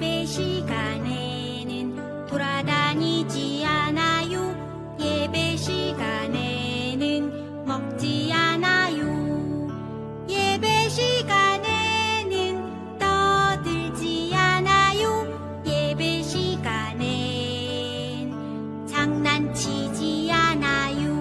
예배 시간에는 돌아다니지 않아요. 예배 시간에는 먹지 않아요. 예배 시간에는 떠들지 않아요. 예배 시간엔 장난치지 않아요.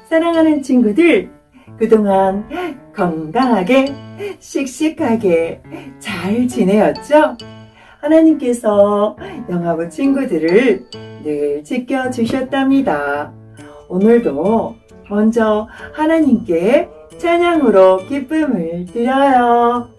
사랑하는 친구들, 그동안 건강하게, 씩씩하게 잘 지내었죠? 하나님께서 영화부 친구들을 늘 지켜주셨답니다. 오늘도 먼저 하나님께 찬양으로 기쁨을 드려요.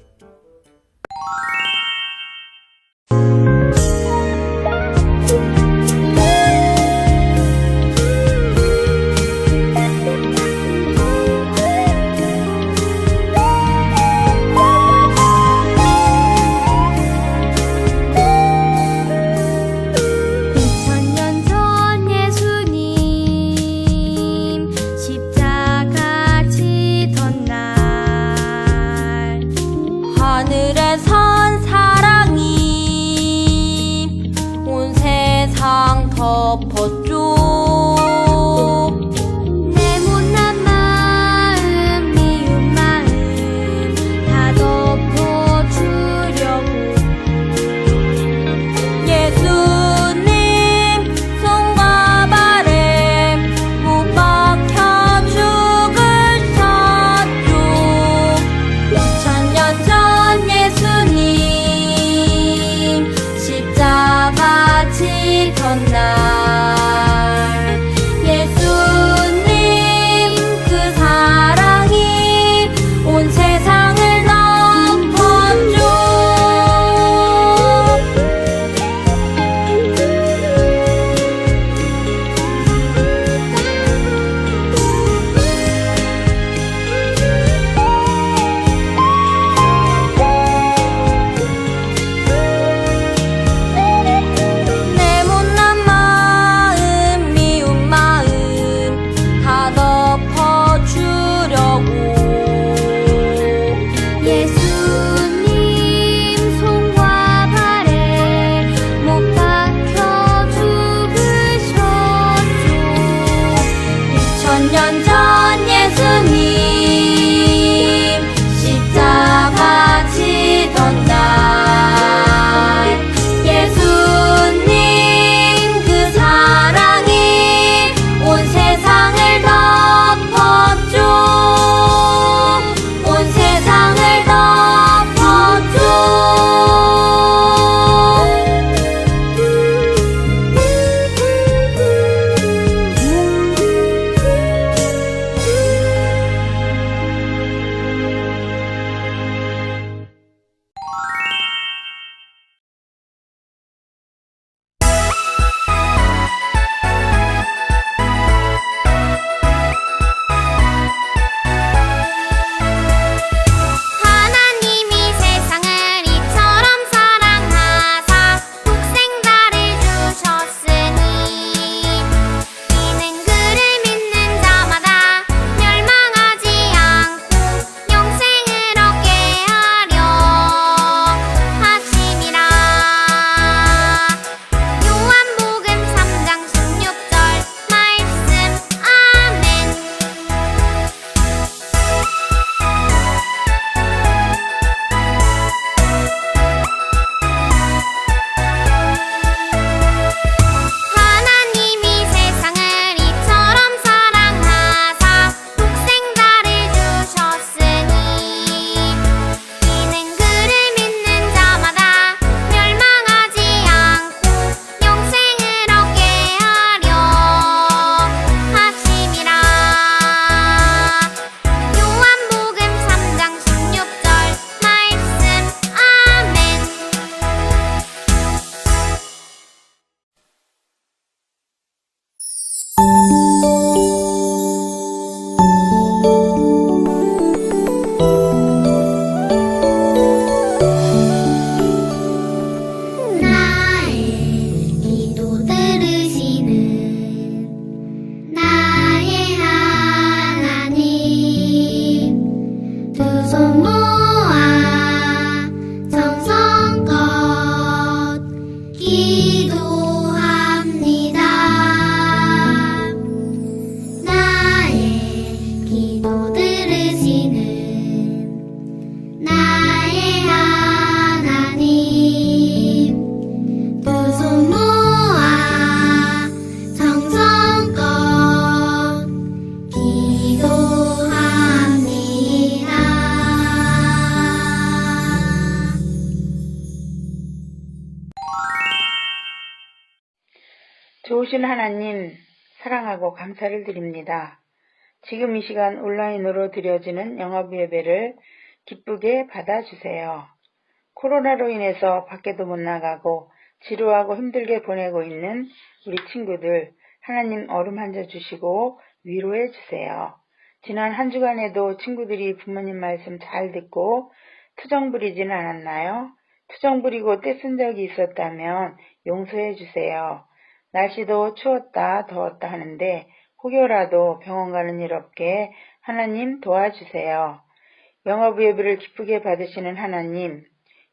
하늘에선 사랑이 온 세상 덮었죠. 내 못난 마음 미운 마음 다 덮어주려고 예수님 손과 발에 못 박혀 죽으셨죠. 2000년 전 예수님 십자가 지던 날 좋으신 하나님, 사랑하고 감사를 드립니다. 지금 이 시간 온라인으로 드려지는 영업 예배를 기쁘게 받아주세요. 코로나로 인해서 밖에도 못 나가고 지루하고 힘들게 보내고 있는 우리 친구들, 하나님 어루만져 주시고 위로해 주세요. 지난 한 주간에도 친구들이 부모님 말씀 잘 듣고 투정 부리지는 않았나요? 투정 부리고 떼쓴 적이 있었다면 용서해 주세요. 날씨도 추웠다 더웠다 하는데 혹여라도 병원 가는 일 없게 하나님 도와주세요. 영어부 예배를 기쁘게 받으시는 하나님,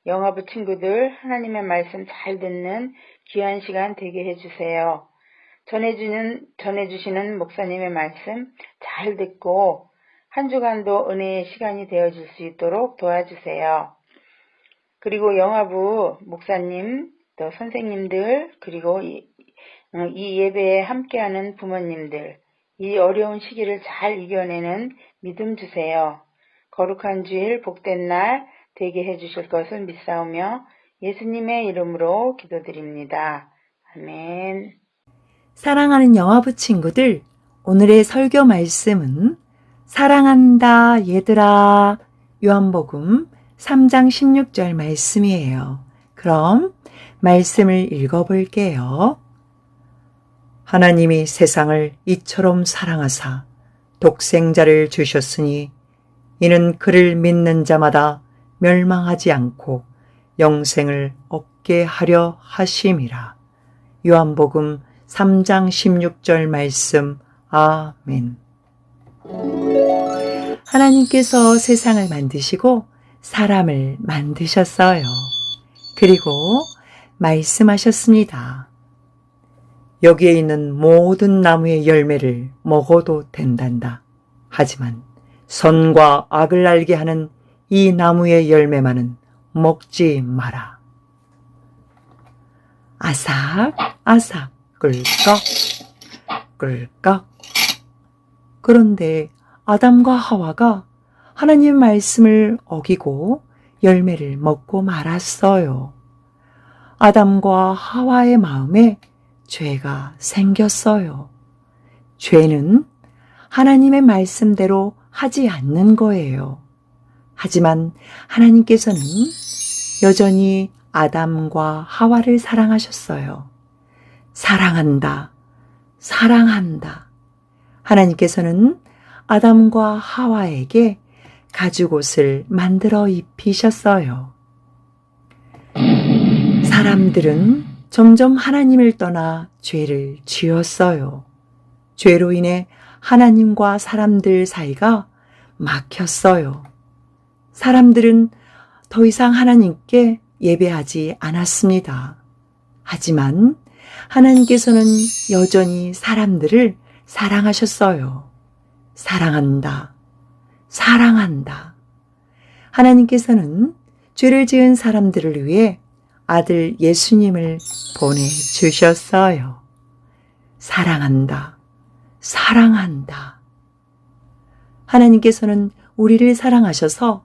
영어부 친구들 하나님의 말씀 잘 듣는 귀한 시간 되게 해주세요. 전해주시는 목사님의 말씀 잘 듣고 한 주간도 은혜의 시간이 되어질 수 있도록 도와주세요. 그리고 영어부 목사님, 또 선생님들, 그리고 이 예배에 함께하는 부모님들, 이 어려운 시기를 잘 이겨내는 믿음 주세요. 거룩한 주일 복된 날 되게 해주실 것을 믿사오며 예수님의 이름으로 기도드립니다. 아멘. 사랑하는 영화부 친구들, 오늘의 설교 말씀은 사랑한다 얘들아, 요한복음 3장 16절 말씀이에요. 그럼 말씀을 읽어볼게요. 하나님이 세상을 이처럼 사랑하사 독생자를 주셨으니 이는 그를 믿는 자마다 멸망하지 않고 영생을 얻게 하려 하심이라. 요한복음 3장 16절 말씀. 아멘. 하나님께서 세상을 만드시고 사람을 만드셨어요. 그리고 말씀하셨습니다. 여기에 있는 모든 나무의 열매를 먹어도 된단다. 하지만 선과 악을 알게 하는 이 나무의 열매만은 먹지 마라. 아삭 아삭 꿀꺽 꿀꺽. 그런데 아담과 하와가 하나님 말씀을 어기고 열매를 먹고 말았어요. 아담과 하와의 마음에 죄가 생겼어요. 죄는 하나님의 말씀대로 하지 않는 거예요. 하지만 하나님께서는 여전히 아담과 하와를 사랑하셨어요. 사랑한다, 사랑한다. 하나님께서는 아담과 하와에게 가죽옷을 만들어 입히셨어요. 사람들은 점점 하나님을 떠나 죄를 지었어요. 죄로 인해 하나님과 사람들 사이가 막혔어요. 사람들은 더 이상 하나님께 예배하지 않았습니다. 하지만 하나님께서는 여전히 사람들을 사랑하셨어요. 사랑한다, 사랑한다. 하나님께서는 죄를 지은 사람들을 위해 아들 예수님을 보내주셨어요. 사랑한다, 사랑한다. 하나님께서는 우리를 사랑하셔서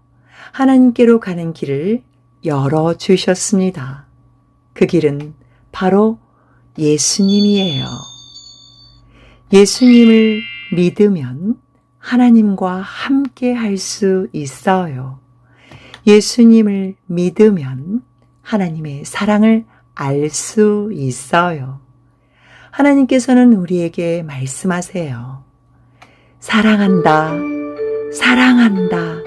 하나님께로 가는 길을 열어주셨습니다. 그 길은 바로 예수님이에요. 예수님을 믿으면 하나님과 함께 할 수 있어요. 예수님을 믿으면 하나님의 사랑을 알 수 있어요. 하나님께서는 우리에게 말씀하세요. 사랑한다, 사랑한다.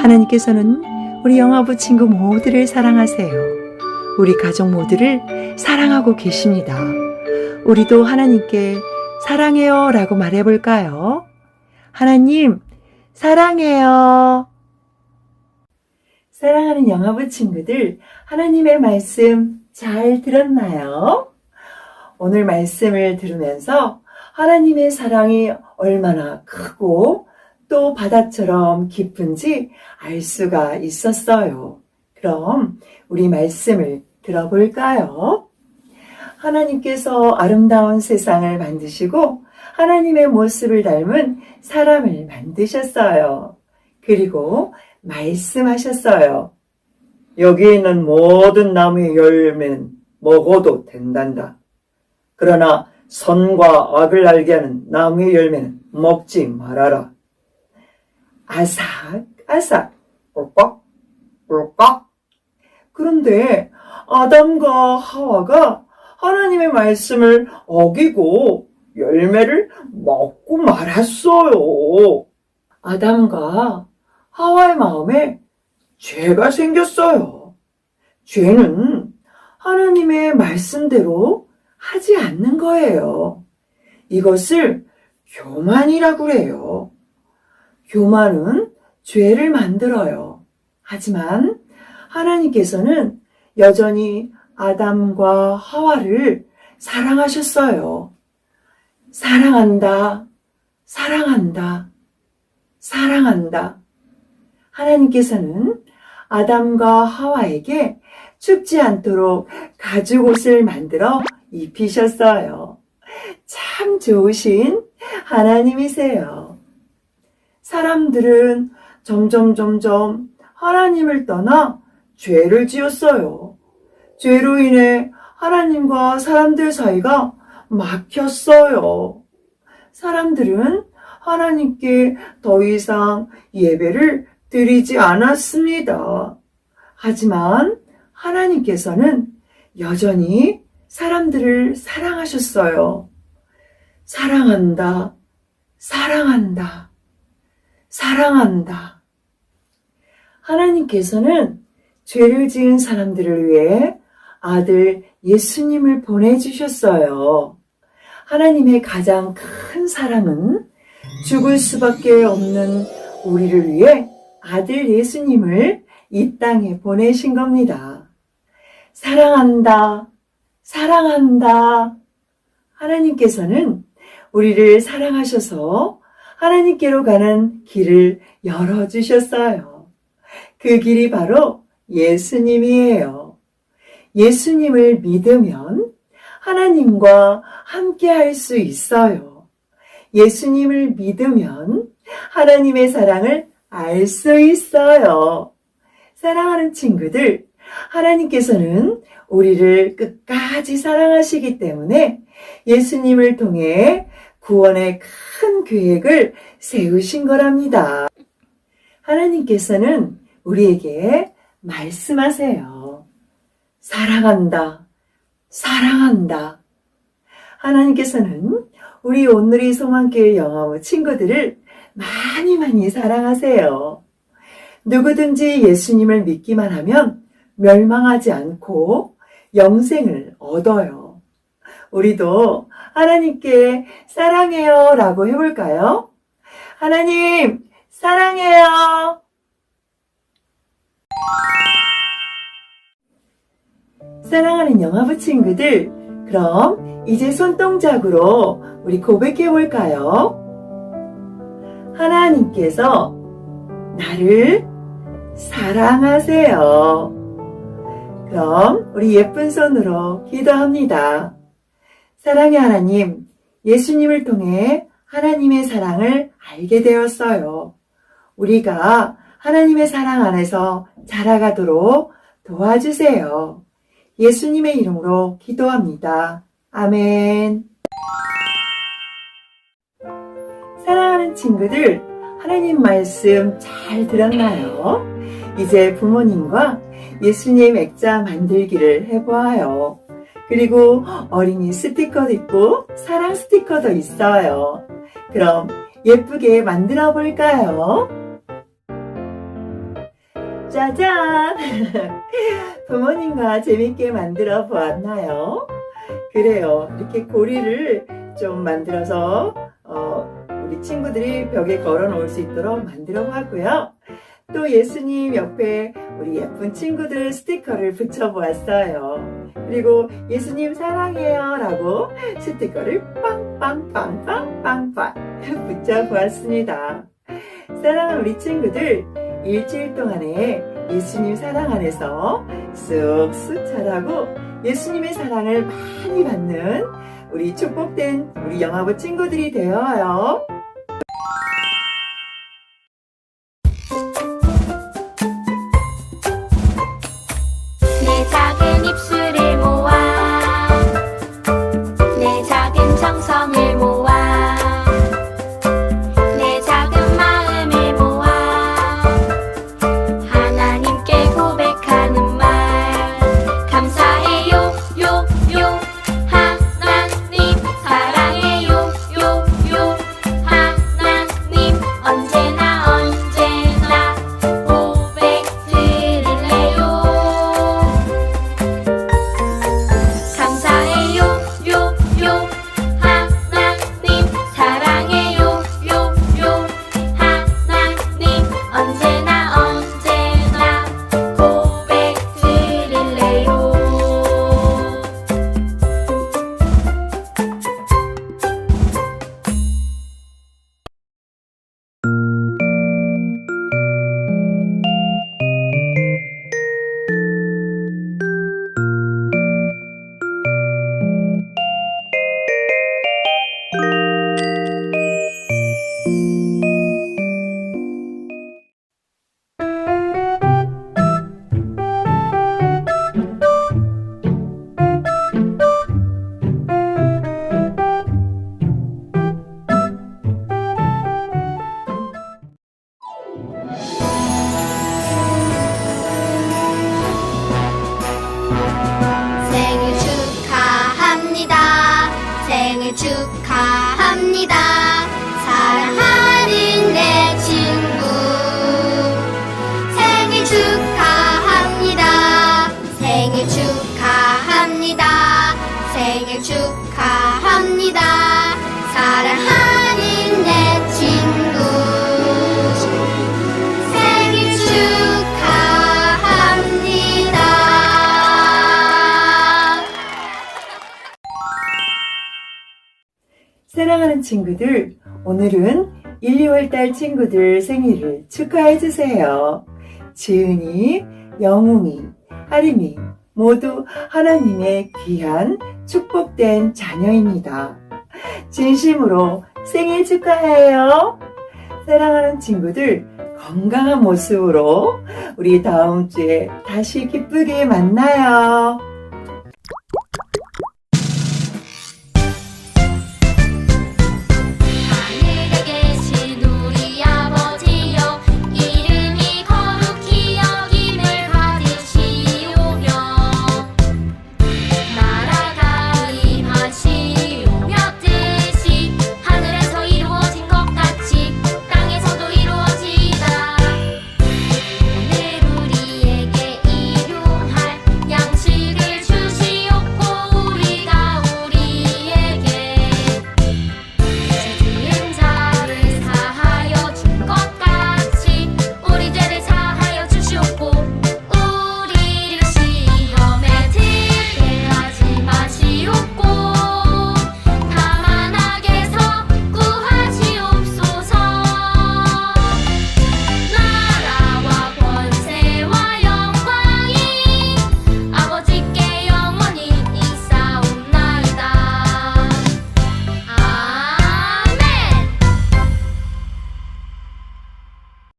하나님께서는 우리 영화부 친구 모두를 사랑하세요. 우리 가족 모두를 사랑하고 계십니다. 우리도 하나님께 사랑해요 라고 말해볼까요? 하나님, 사랑해요. 사랑하는 영화부 친구들, 하나님의 말씀 잘 들었나요? 오늘 말씀을 들으면서 하나님의 사랑이 얼마나 크고 또 바다처럼 깊은지 알 수가 있었어요. 그럼 우리 말씀을 들어볼까요? 하나님께서 아름다운 세상을 만드시고 하나님의 모습을 닮은 사람을 만드셨어요. 그리고 말씀하셨어요. 여기에 있는 모든 나무의 열매는 먹어도 된단다. 그러나 선과 악을 알게 하는 나무의 열매는 먹지 말아라. 아삭아삭, 꿀꺽, 꿀꺽. 그런데 아담과 하와가 하나님의 말씀을 어기고 열매를 먹고 말았어요. 아담과 하와의 마음에 죄가 생겼어요. 죄는 하나님의 말씀대로 하지 않는 거예요. 이것을 교만이라고 그래요. 교만은 죄를 만들어요. 하지만 하나님께서는 여전히 아담과 하와를 사랑하셨어요. 사랑한다, 사랑한다, 사랑한다. 하나님께서는 아담과 하와에게 춥지 않도록 가죽옷을 만들어 입히셨어요. 참 좋으신 하나님이세요. 사람들은 점점 하나님을 떠나 죄를 지었어요. 죄로 인해 하나님과 사람들 사이가 막혔어요. 사람들은 하나님께 더 이상 예배를 드리지 않았습니다. 하지만 하나님께서는 여전히 사람들을 사랑하셨어요. 사랑한다, 사랑한다, 사랑한다. 하나님께서는 죄를 지은 사람들을 위해 아들 예수님을 보내주셨어요. 하나님의 가장 큰 사랑은 죽을 수밖에 없는 우리를 위해 아들 예수님을 이 땅에 보내신 겁니다. 사랑한다, 사랑한다. 하나님께서는 우리를 사랑하셔서 하나님께로 가는 길을 열어주셨어요. 그 길이 바로 예수님이에요. 예수님을 믿으면 하나님과 함께 할 수 있어요. 예수님을 믿으면 하나님의 사랑을 알 수 있어요. 사랑하는 친구들, 하나님께서는 우리를 끝까지 사랑하시기 때문에 예수님을 통해 구원의 큰 계획을 세우신 거랍니다. 하나님께서는 우리에게 말씀하세요. 사랑한다, 사랑한다. 하나님께서는 우리 온누리 소망교회 영화부 친구들을 많이 사랑하세요. 누구든지 예수님을 믿기만 하면 멸망하지 않고 영생을 얻어요. 우리도 하나님께 사랑해요 라고 해볼까요? 하나님 사랑해요. 사랑하는 영화부 친구들, 그럼 이제 손동작으로 우리 고백해 볼까요? 하나님께서 나를 사랑하세요. 그럼 우리 예쁜 손으로 기도합니다. 사랑의 하나님, 예수님을 통해 하나님의 사랑을 알게 되었어요. 우리가 하나님의 사랑 안에서 자라가도록 도와주세요. 예수님의 이름으로 기도합니다. 아멘. 사랑하는 친구들, 하나님 말씀 잘 들었나요? 이제 부모님과 예수님 액자 만들기를 해보아요. 그리고 어린이 스티커도 있고 사랑 스티커도 있어요. 그럼 예쁘게 만들어 볼까요? 짜잔! 부모님과 재밌게 만들어 보았나요? 그래요. 이렇게 고리를 좀 만들어서 우리 친구들이 벽에 걸어 놓을 수 있도록 만들어 보았고요. 또 예수님 옆에 우리 예쁜 친구들 스티커를 붙여 보았어요. 그리고 예수님 사랑해요 라고 스티커를 빵빵빵빵빵빵 붙여 보았습니다. 사랑하는 우리 친구들, 일주일 동안에 예수님 사랑 안에서 쑥쑥 자라고 예수님의 사랑을 많이 받는 우리 축복된 우리 영화부 친구들이 되어요. 내 작은 입술을 모아 내 친구들, 오늘은 1, 2월달 친구들 생일을 축하해주세요. 지은이, 영웅이, 하림이 모두 하나님의 귀한 축복된 자녀입니다. 진심으로 생일 축하해요. 사랑하는 친구들, 건강한 모습으로 우리 다음 주에 다시 기쁘게 만나요.